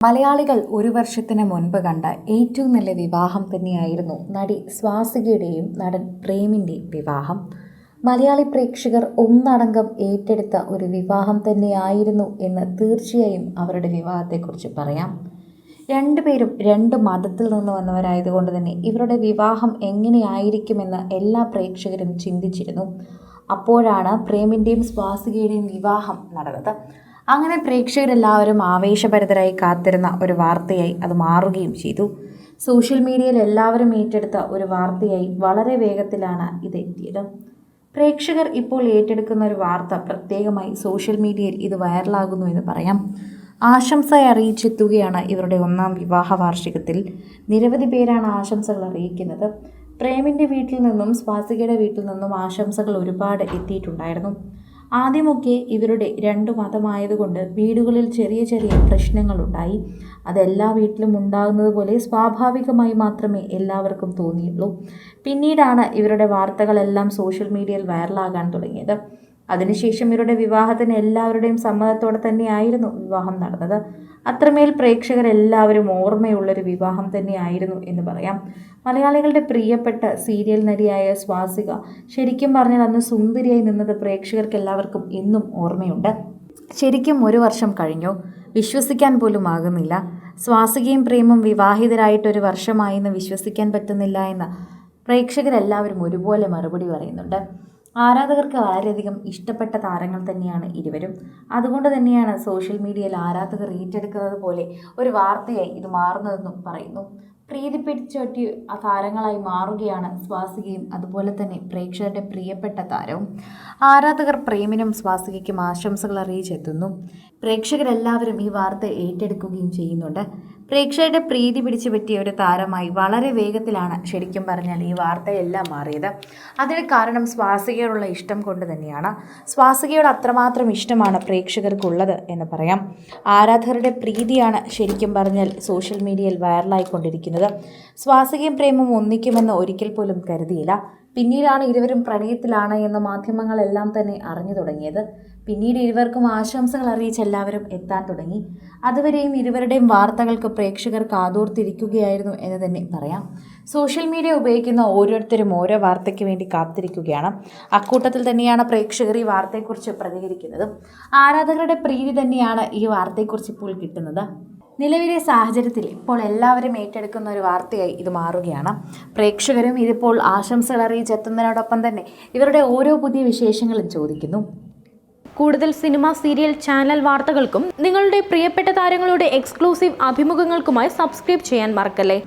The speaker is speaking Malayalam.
മലയാളികൾ ഒരു വർഷത്തിന് മുൻപ് കണ്ട ഏറ്റവും നല്ല വിവാഹം തന്നെയായിരുന്നു നടി സ്വാസികയുടെയും നടൻ പ്രേമിൻ്റെയും വിവാഹം. മലയാളി പ്രേക്ഷകർ ഒന്നടങ്കം ഏറ്റെടുത്ത ഒരു വിവാഹം തന്നെയായിരുന്നു എന്ന് തീർച്ചയായും അവരുടെ വിവാഹത്തെക്കുറിച്ച് പറയാം. രണ്ടുപേരും രണ്ട് മതത്തിൽ നിന്ന് വന്നവരായതുകൊണ്ട് തന്നെ ഇവരുടെ വിവാഹം എങ്ങനെയായിരിക്കുമെന്ന് എല്ലാ പ്രേക്ഷകരും ചിന്തിച്ചിരുന്നു. അപ്പോഴാണ് പ്രേമിൻ്റെയും സ്വാസികയുടെയും വിവാഹം നടന്നത്. അങ്ങനെ പ്രേക്ഷകരെല്ലാവരും ആവേശഭരിതരായി കാത്തിരുന്ന ഒരു വാർത്തയായി അത് മാറുകയും ചെയ്തു. സോഷ്യൽ മീഡിയയിൽ എല്ലാവരും ഏറ്റെടുത്ത ഒരു വാർത്തയായി വളരെ വേഗത്തിലാണ് ഇതെത്തിയത്. പ്രേക്ഷകർ ഇപ്പോൾ ഏറ്റെടുക്കുന്ന ഒരു വാർത്ത, പ്രത്യേകമായി സോഷ്യൽ മീഡിയയിൽ ഇത് വൈറലാകുന്നു എന്ന് പറയാം. ആശംസ അറിയിച്ചെത്തുകയാണ് ഇവരുടെ ഒന്നാം വിവാഹ വാർഷികത്തിൽ. നിരവധി പേരാണ് ആശംസകൾ അറിയിക്കുന്നത്. പ്രേമിൻ്റെ വീട്ടിൽ നിന്നും സ്വാസികയുടെ വീട്ടിൽ നിന്നും ആശംസകൾ ഒരുപാട് എത്തിയിട്ടുണ്ടായിരുന്നു. ആദ്യമൊക്കെ ഇവരുടെ രണ്ടു മതമായതുകൊണ്ട് വീടുകളിൽ ചെറിയ ചെറിയ പ്രശ്നങ്ങളുണ്ടായി. അതെല്ലാ വീട്ടിലും ഉണ്ടാകുന്നത് പോലെ സ്വാഭാവികമായി മാത്രമേ എല്ലാവർക്കും തോന്നിയുള്ളൂ. പിന്നീടാണ് ഇവരുടെ വാർത്തകളെല്ലാം സോഷ്യൽ മീഡിയയിൽ വൈറലാകാൻ തുടങ്ങിയത്. അതിനുശേഷം ഇവരുടെ വിവാഹത്തിന് എല്ലാവരുടെയും സമ്മതത്തോടെ തന്നെയായിരുന്നു വിവാഹം നടന്നത്. അത്രമേൽ പ്രേക്ഷകരെല്ലാവരും ഓർമ്മയുള്ളൊരു വിവാഹം തന്നെയായിരുന്നു എന്ന് പറയാം. മലയാളികളുടെ പ്രിയപ്പെട്ട സീരിയൽ നടിയായ സ്വാസിക ശരിക്കും പറഞ്ഞാൽ അന്ന് സുന്ദരിയായി നിന്നത് പ്രേക്ഷകർക്ക് എല്ലാവർക്കും എന്നും ഓർമ്മയുണ്ട്. ശരിക്കും ഒരു വർഷം കഴിഞ്ഞു, വിശ്വസിക്കാൻ പോലും ആകുന്നില്ല. സ്വാസികയും പ്രേമും വിവാഹിതരായിട്ടൊരു വർഷമായെന്ന് വിശ്വസിക്കാൻ പറ്റുന്നില്ല എന്ന് പ്രേക്ഷകരെല്ലാവരും ഒരുപോലെ മറുപടി പറയുന്നുണ്ട്. ആരാധകർക്ക് വളരെയധികം ഇഷ്ടപ്പെട്ട താരങ്ങൾ തന്നെയാണ് ഇരുവരും. അതുകൊണ്ട് തന്നെയാണ് സോഷ്യൽ മീഡിയയിൽ ആരാധകർ ഏറ്റെടുക്കുന്നത് പോലെ ഒരു വാർത്തയായി ഇത് മാറുന്നതെന്നും പറയുന്നു. പ്രീതി പിടിച്ചുപറ്റി ആ താരങ്ങളായി മാറുകയാണ് സ്വാസികയും അതുപോലെ തന്നെ പ്രേക്ഷകരുടെ പ്രിയപ്പെട്ട താരവും. ആരാധകർ പ്രേമിനും സ്വാസികയ്ക്കും ആശംസകൾ അറിയിച്ചെത്തുന്നു. പ്രേക്ഷകരെല്ലാവരും ഈ വാർത്ത ഏറ്റെടുക്കുകയും ചെയ്യുന്നുണ്ട്. പ്രേക്ഷകരുടെ പ്രീതി പിടിച്ചു പറ്റിയ ഒരു താരമായി വളരെ വേഗത്തിലാണ് ശരിക്കും പറഞ്ഞാൽ ഈ വാർത്തയെല്ലാം മാറിയത്. അതിന് കാരണം സ്വാസികയോടുള്ള ഇഷ്ടം കൊണ്ട് തന്നെയാണ്. സ്വാസികയോട് അത്രമാത്രം ഇഷ്ടമാണ് പ്രേക്ഷകർക്കുള്ളത് എന്ന് പറയാം. ആരാധകരുടെ പ്രീതിയാണ് ശരിക്കും പറഞ്ഞാൽ സോഷ്യൽ മീഡിയയിൽ വൈറലായിക്കൊണ്ടിരിക്കുന്നത്. സ്വാസികയും പ്രേമും ഒന്നിക്കുമെന്ന് ഒരിക്കൽ പോലും കരുതിയില്ല. പിന്നീടാണ് ഇരുവരും പ്രണയത്തിലാണ് എന്ന് മാധ്യമങ്ങളെല്ലാം തന്നെ അറിഞ്ഞു തുടങ്ങിയത്. പിന്നീട് ഇരുവർക്കും ആശംസകൾ അറിയിച്ച് എല്ലാവരും എത്താൻ തുടങ്ങി. അതുവരെയും ഇരുവരുടെയും വാർത്തകൾക്ക് പ്രേക്ഷകർ കാതോർത്തിരിക്കുകയായിരുന്നു എന്ന് തന്നെ പറയാം. സോഷ്യൽ മീഡിയ ഉപയോഗിക്കുന്ന ഓരോരുത്തരും ഓരോ വാർത്തയ്ക്ക് വേണ്ടി കാത്തിരിക്കുകയാണ്. അക്കൂട്ടത്തിൽ തന്നെയാണ് പ്രേക്ഷകർ ഈ വാർത്തയെക്കുറിച്ച് പ്രതികരിക്കുന്നത്. ആരാധകരുടെ പ്രീതി തന്നെയാണ് ഈ വാർത്തയെക്കുറിച്ച് ഇപ്പോൾ കിട്ടുന്നത്. നിലവിലെ സാഹചര്യത്തിൽ ഇപ്പോൾ എല്ലാവരും ഏറ്റെടുക്കുന്ന ഒരു വാർത്തയായി ഇത് മാറുകയാണ്. പ്രേക്ഷകരും ഇതിപ്പോൾ ആശംസകൾ അറിയിച്ചെത്തുന്നതിനോടൊപ്പം തന്നെ ഇവരുടെ ഓരോ പുതിയ വിശേഷങ്ങളും ചോദിക്കുന്നു. കൂടുതൽ സിനിമ, സീരിയൽ, ചാനൽ വാർത്തകൾക്കും നിങ്ങളുടെ പ്രിയപ്പെട്ട താരങ്ങളുടെ എക്സ്ക്ലൂസീവ് അഭിമുഖങ്ങൾക്കുമായി സബ്സ്ക്രൈബ് ചെയ്യാൻ മറക്കല്ലേ.